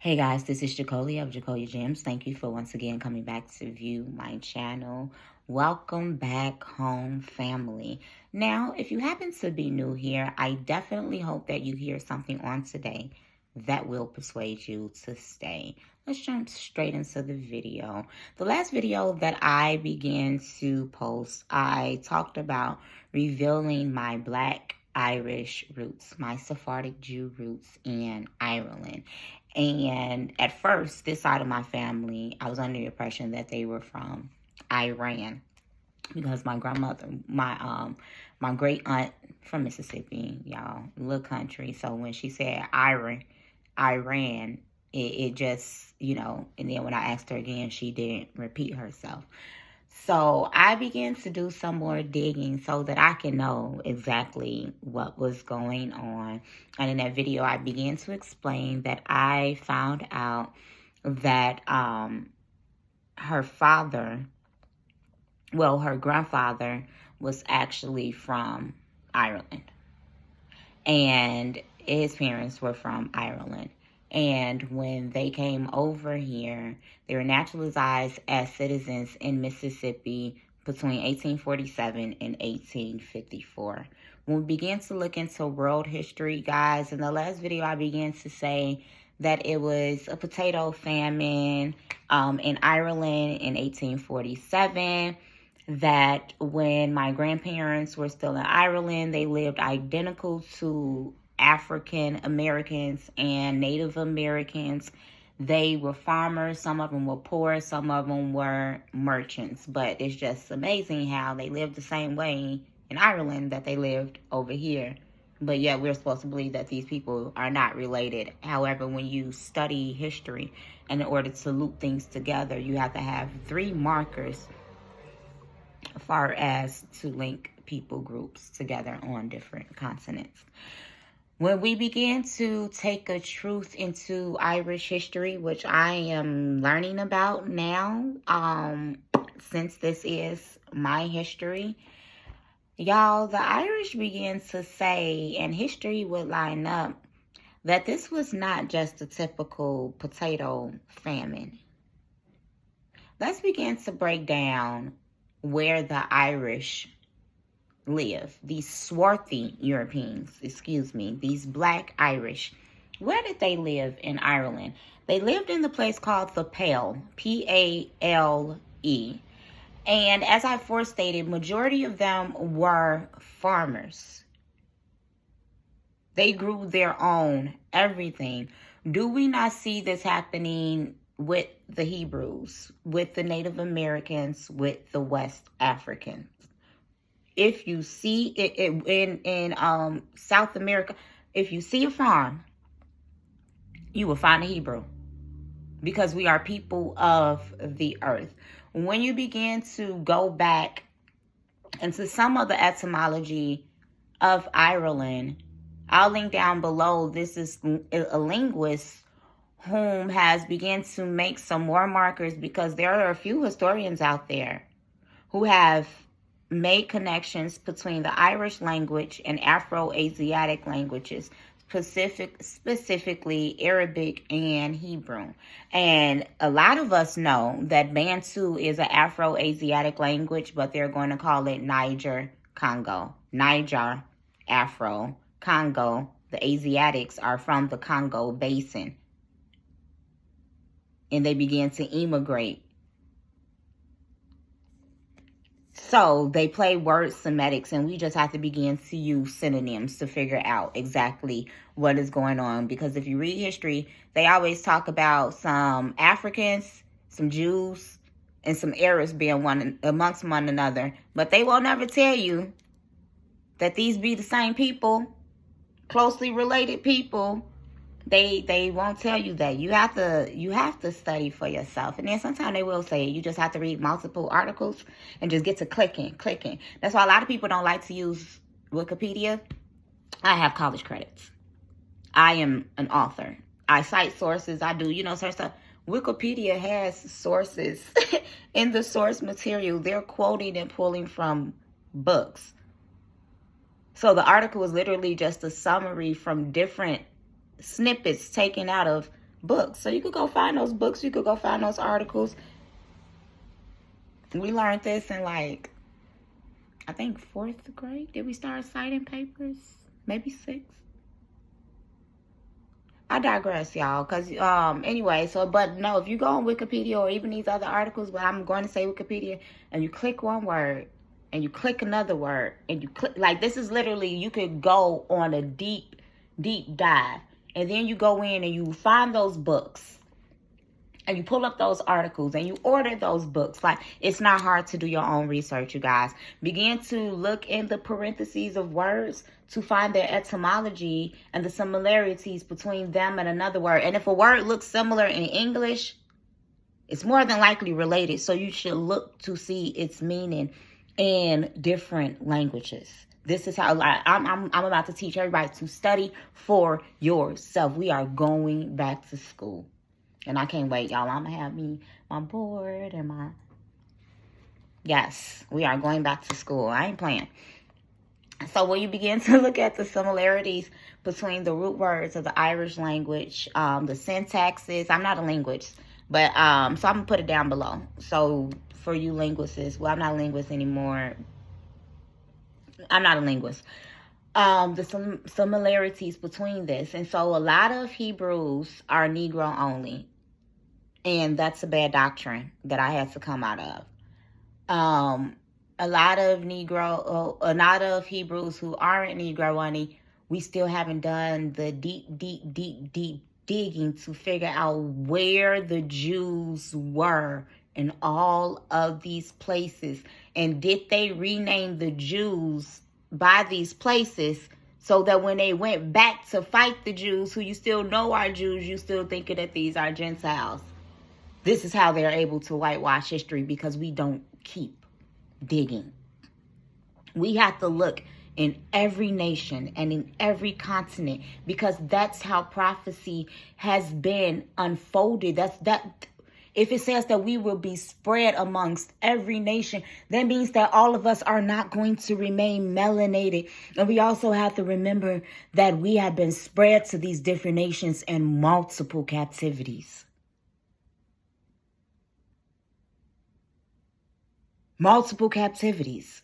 Hey guys, this is Jacolia of Jacolia Gems. Thank you for once again coming back to view my channel. Welcome back home, family. Now, if you happen to be new here, I definitely hope that you hear something on today that will persuade you to stay. Let's jump straight into the video. The last video that I began to post, I talked about revealing my Black Irish roots, my Sephardic Jew roots in Ireland. And at first, this side of my family, I was under the impression that they were from Iran because my grandmother, my great aunt from Mississippi, y'all, little country. So when she said Iran, it just, and then when I asked her again, she didn't repeat herself. So I began to do some more digging so that I can know exactly what was going on. And in that video, I began to explain that I found out that her grandfather was actually from Ireland. And his parents were from Ireland. And when they came over here, they were naturalized as citizens in Mississippi between 1847 and 1854. When we began to look into world history, guys, in the last video, I began to say that it was a potato famine in Ireland in 1847. That when my grandparents were still in Ireland, they lived identical to African Americans and Native Americans. They were farmers. Some of them were poor. Some of them were merchants. But it's just amazing how they lived the same way in Ireland that they lived over here. But yet we're supposed to believe that these people are not related. However, when you study history, and in order to loop things together, you have to have 3 markers as far as to link people groups together on different continents. When we begin to take a truth into Irish history, which I am learning about now, since this is my history, y'all, the Irish began to say, and history would line up, that this was not just a typical potato famine. Let's begin to break down where the Irish live, these swarthy Europeans, these Black Irish. Where did they live in Ireland? They lived in the place called the Pale, P-A-L-E. And as I forestated, majority of them were farmers. They grew their own everything. Do we not see this happening with the Hebrews, with the Native Americans, with the West Africans? If you see it in South America, if you see a farm, you will find a Hebrew, because we are people of the earth. When you begin to go back into some of the etymology of Ireland, I'll link down below. This is a linguist whom has begun to make some more markers, because there are a few historians out there who have made connections between the Irish language and Afro-Asiatic languages, specifically Arabic and Hebrew. And a lot of us know that Bantu is an Afro-Asiatic language, but they're going to call it Niger-Congo. Niger, Afro, Congo. The Asiatics are from the Congo Basin. And they began to immigrate. So they play word sematics, and we just have to begin to use synonyms to figure out exactly what is going on. Because if you read history, they always talk about some Africans, some Jews, and some Arabs being amongst one another. But they won't ever tell you that these be the same people, closely related people. They won't tell you that. You have to study for yourself. And then sometimes they will say you just have to read multiple articles and just get to clicking. That's why a lot of people don't like to use Wikipedia. I have college credits. I am an author. I cite sources. I do, certain stuff. Wikipedia has sources in the source material. They're quoting and pulling from books. So the article is literally just a summary from different snippets taken out of books. So you could go find those books. You could go find those articles. We learned this in like, I think 4th grade. Did we start citing papers? Maybe 6th. I digress, y'all. Because, anyway, so, but no, if you go on Wikipedia or even these other articles, but I'm going to say Wikipedia, and you click one word, and you click another word, and you click, like, this is literally, you could go on a deep dive, and then you go in and you find those books, and you pull up those articles, and you order those books. Like, it's not hard to do your own research, you guys. Begin to look in the parentheses of words to find their etymology and the similarities between them and another word. And if a word looks similar in English, it's more than likely related. So you should look to see its meaning in different languages. This is how I'm about to teach everybody to study for yourself. We are going back to school. And I can't wait, y'all. I'm going to have my board and my... Yes, we are going back to school. I ain't playing. So when you begin to look at the similarities between the root words of the Irish language, the syntaxes, I'm not a linguist, but so I'm going to put it down below. So for you linguists, well, I'm not a linguist anymore. I'm not a linguist. The similarities between this. And so a lot of Hebrews are Negro only. And that's a bad doctrine that I had to come out of. A lot of Hebrews who aren't Negro only, we still haven't done the deep digging to figure out where the Jews were in all of these places. And did they rename the Jews by these places so that when they went back to fight the Jews, who you still know are Jews, you still thinking that these are Gentiles? This is how they're able to whitewash history, because we don't keep digging. We have to look in every nation and in every continent, because that's how prophecy has been unfolded. If it says that we will be spread amongst every nation, that means that all of us are not going to remain melanated. And we also have to remember that we have been spread to these different nations in multiple captivities. Multiple captivities.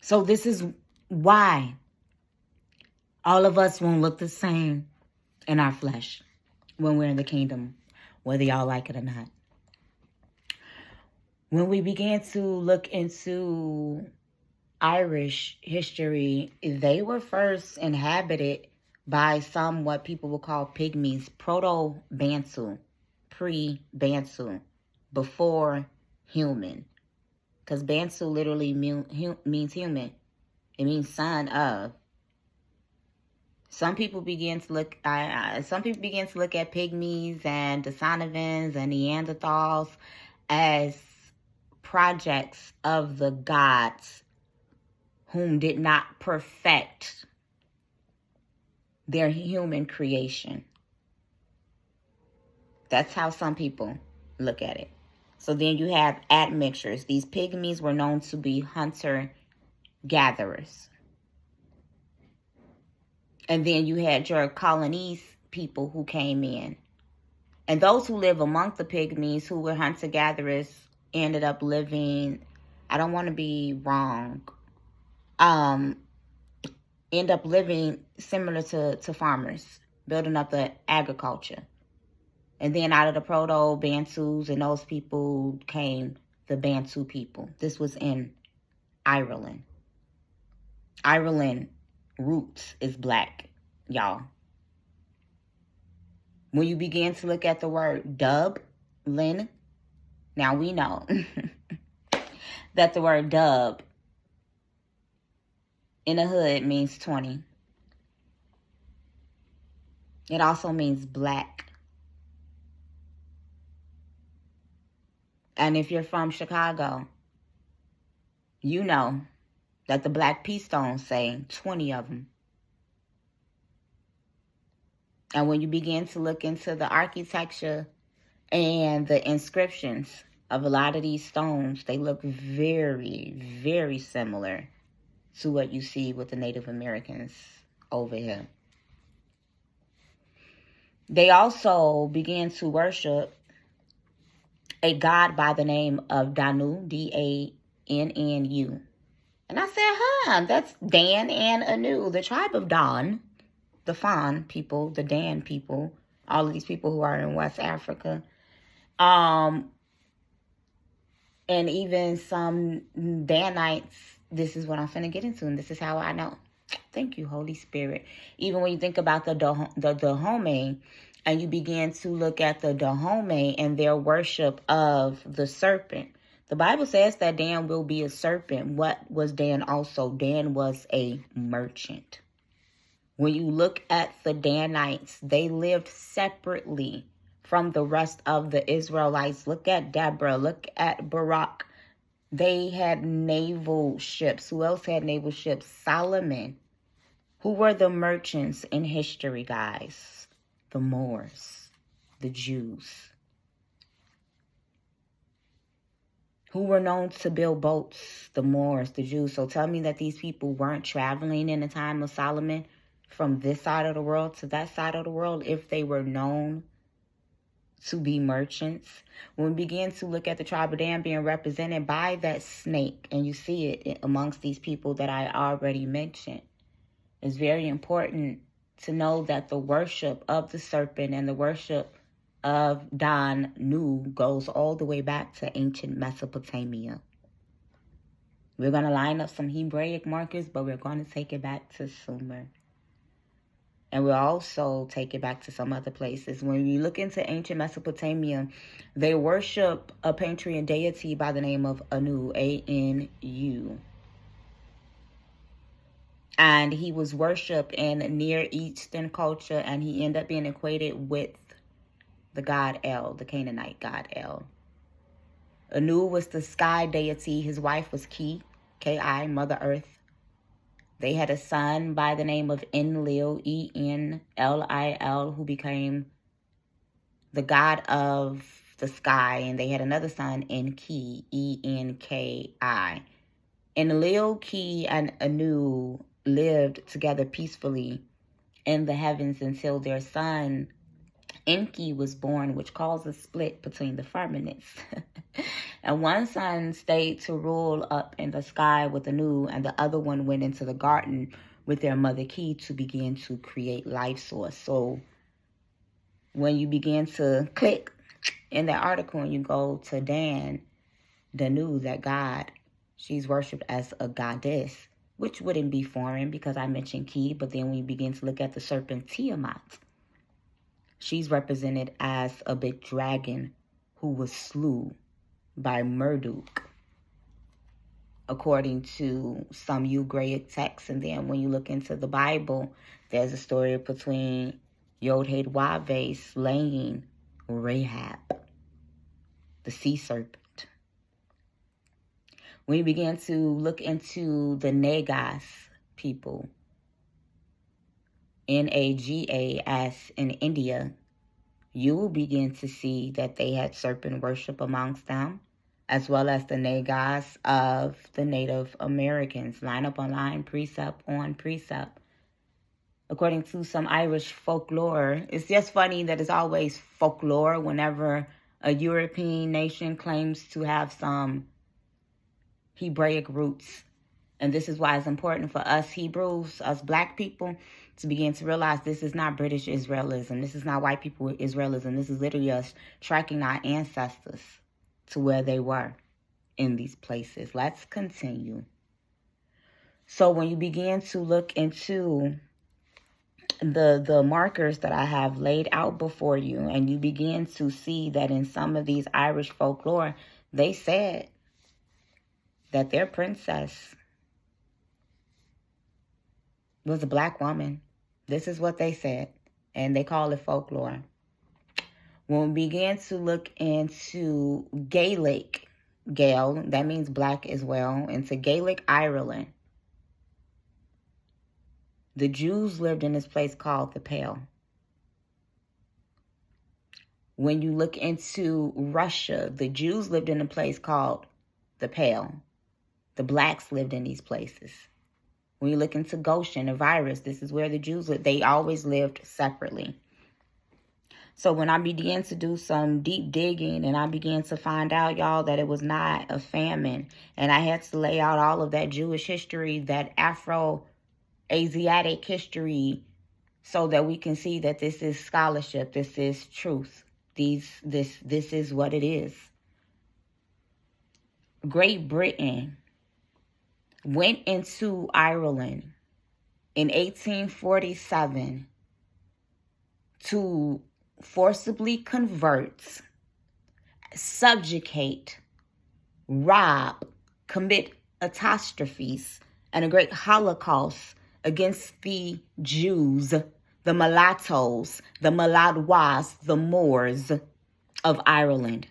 So this is why all of us won't look the same in our flesh when we're in the kingdom, whether y'all like it or not. When we began to look into Irish history, they were first inhabited by some what people will call pygmies, Proto-Bantu, pre-Bantu, before human. Because Bantu literally means human. It means son of. Some people begin to look at pygmies and Desanovans and Neanderthals as projects of the gods whom did not perfect their human creation. That's how some people look at it. So then you have admixtures. These pygmies were known to be hunter-gatherers. And then you had your colonies people who came in. And those who live among the pygmies who were hunter-gatherers ended up living, I don't want to be wrong, end up living similar to farmers, building up the agriculture. And then out of the Proto-Bantus and those people came the Bantu people. This was in Ireland. Ireland roots is black, y'all. When you begin to look at the word Dublin, now we know that the word dub in the hood means 20. It also means black. And if you're from Chicago, you know that the black pea stones say 20 of them. And when you begin to look into the architecture and the inscriptions of a lot of these stones, they look very, very similar to what you see with the Native Americans over here. They also began to worship a god by the name of Danu, Dannu. And I said, that's Dan and Anu, the tribe of Dan, the Fon people, the Dan people, all of these people who are in West Africa. And even some Danites, this is what I'm finna get into, and this is how I know. Thank you, Holy Spirit. Even when you think about the Dahomey, and you begin to look at the Dahomey and their worship of the serpent, the Bible says that Dan will be a serpent. What was Dan also? Dan was a merchant. When you look at the Danites, they lived separately from the rest of the Israelites. Look at Deborah. Look at Barak. They had naval ships. Who else had naval ships? Solomon. Who were the merchants in history, guys? The Moors, the Jews. Who were known to build boats? The Moors, the Jews. So tell me that these people weren't traveling in the time of Solomon from this side of the world to that side of the world if they were known to be merchants. When we begin to look at the tribe of Dan being represented by that snake, and you see it amongst these people that I already mentioned, it's very important to know that the worship of the serpent and the worship of Danu goes all the way back to ancient Mesopotamia. We're going to line up some Hebraic markers, but we're going to take it back to Sumer. And we'll also take it back to some other places. When you look into ancient Mesopotamia, they worship a pantheon deity by the name of Anu, A-N-U. And he was worshipped in Near Eastern culture, and he ended up being equated with the god El, the Canaanite god El. Anu was the sky deity. His wife was Ki, K-I, Mother Earth. They had a son by the name of Enlil, E-N-L-I-L, who became the god of the sky. And they had another son, Enki, E-N-K-I. Enlil, Ki, and Anu lived together peacefully in the heavens until their son Enki was born, which caused a split between the firmaments. And one son stayed to rule up in the sky with Anu, and the other one went into the garden with their mother Ki to begin to create life source. So when you begin to click in that article and you go to Danu, that god, she's worshipped as a goddess, which wouldn't be foreign because I mentioned Ki. But then when you begin to look at the serpent Tiamat, she's represented as a big dragon who was slew by Marduk, according to some Ugaritic texts. And then when you look into the Bible, there's a story between Yod-Heh-Wav slaying Rahab, the sea serpent. When you begin to look into the Nagas people, Nagas in India, you will begin to see that they had serpent worship amongst them, as well as the Nagas of the Native Americans, line up on line, precept on precept. According to some Irish folklore, it's just funny that it's always folklore whenever a European nation claims to have some Hebraic roots. And this is why it's important for us Hebrews, us black people, to begin to realize this is not British Israelism. This is not white people Israelism. This is literally us tracking our ancestors to where they were in these places. Let's continue. So when you begin to look into the markers that I have laid out before you, and you begin to see that in some of these Irish folklore, they said that their princess was a black woman. This is what they said, and they call it folklore. When we began to look into Gaelic, Gael, that means black as well, into Gaelic Ireland, the Jews lived in this place called the Pale. When you look into Russia, the Jews lived in a place called the Pale. The blacks lived in these places. When you look into Goshen, the virus, this is where the Jews lived. They always lived separately. So when I began to do some deep digging and I began to find out, y'all, that it was not a famine, and I had to lay out all of that Jewish history, that Afro-Asiatic history, so that we can see that this is scholarship, this is truth. This is what it is. Great Britain went into Ireland in 1847 to forcibly convert, subjugate, rob, commit catastrophes, and a great Holocaust against the Jews, the mulattoes, the Mulattois, the Moors of Ireland.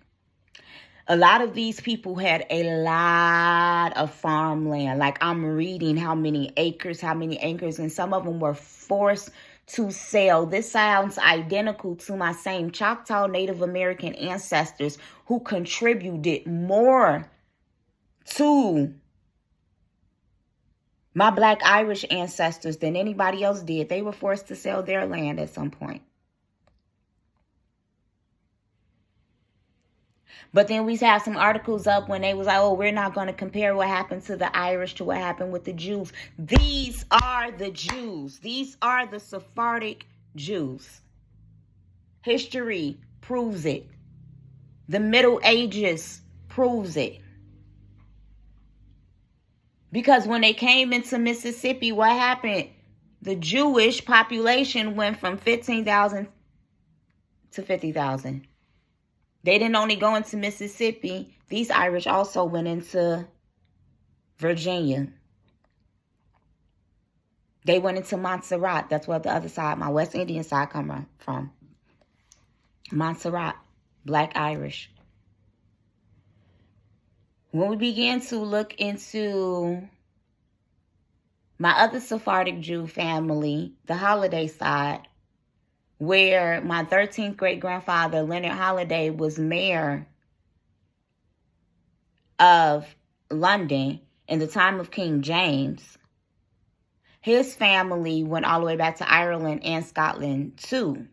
A lot of these people had a lot of farmland. Like, I'm reading how many acres, and some of them were forced to sell. This sounds identical to my same Choctaw Native American ancestors who contributed more to my Black Irish ancestors than anybody else did. They were forced to sell their land at some point. But then we have some articles up when they was like, oh, we're not going to compare what happened to the Irish to what happened with the Jews. These are the Jews. These are the Sephardic Jews. History proves it. The Middle Ages proves it. Because when they came into Mississippi, what happened? The Jewish population went from 15,000 to 50,000. They didn't only go into Mississippi. These Irish also went into Virginia. They went into Montserrat. That's where the other side, my West Indian side, come from. Montserrat, Black Irish. When we began to look into my other Sephardic Jew family, the Holiday side, where my 13th great-grandfather, Leonard Holiday, was mayor of London in the time of King James, his family went all the way back to Ireland and Scotland, too.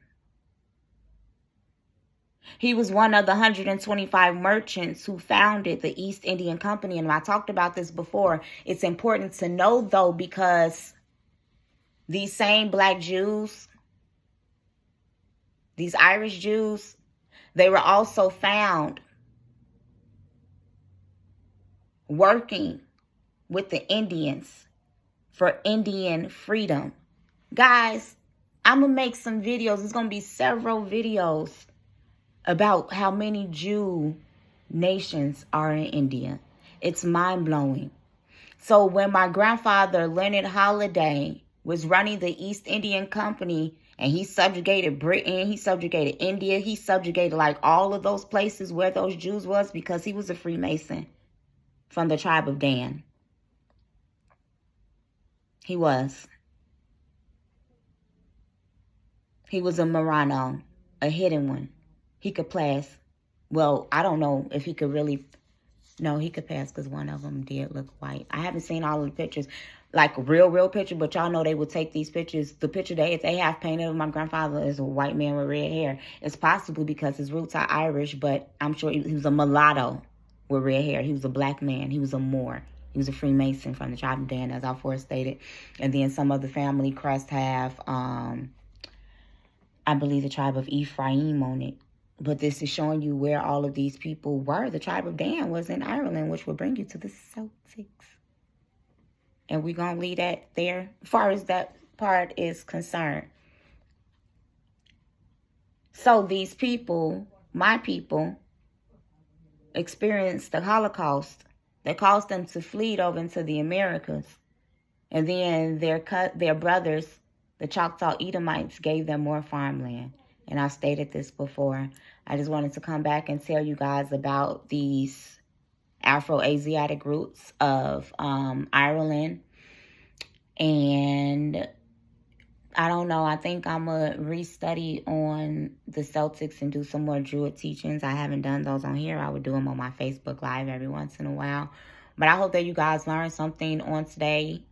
He was one of the 125 merchants who founded the East Indian Company. And I talked about this before. It's important to know, though, because these same Black Jews, these Irish Jews, they were also found working with the Indians for Indian freedom. Guys, I'm going to make some videos. There's going to be several videos about how many Jew nations are in India. It's mind-blowing. So when my grandfather, Leonard Holiday, was running the East Indian Company, and he subjugated Britain, he subjugated India, he subjugated like all of those places where those Jews was, because he was a Freemason from the tribe of Dan. He was. He was a Marrano, a hidden one. He could pass. Well, I don't know if he could really. No, he could pass because one of them did look white. I haven't seen all of the pictures, like real picture, but y'all know they would take these pictures. The picture they have painted of my grandfather is a white man with red hair. It's possibly because his roots are Irish, but I'm sure he was a mulatto with red hair. He was a Black man. He was a Moor. He was a Freemason from the tribe of Dan, as I first stated. And then some of the family crests have, I believe, the tribe of Ephraim on it. But this is showing you where all of these people were. The tribe of Dan was in Ireland, which will bring you to the Celtics. And we're going to leave that there as far as that part is concerned. So these people, my people, experienced the Holocaust that caused them to flee over into the Americas. And then their brothers, the Choctaw Edomites, gave them more farmland. And I've stated this before. I just wanted to come back and tell you guys about these Afro-Asiatic roots of Ireland. And I don't know. I think I'm going to restudy on the Celtics and do some more Druid teachings. I haven't done those on here. I would do them on my Facebook Live every once in a while. But I hope that you guys learned something on today.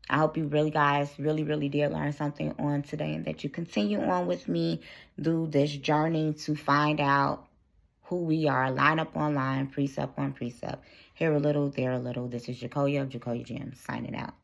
I hope you really did learn something on today, and that you continue on with me through this journey to find out who we are, line up on line, precept on precept. Here a little, there a little. This is Jacoya of Jacoya Gems, signing out.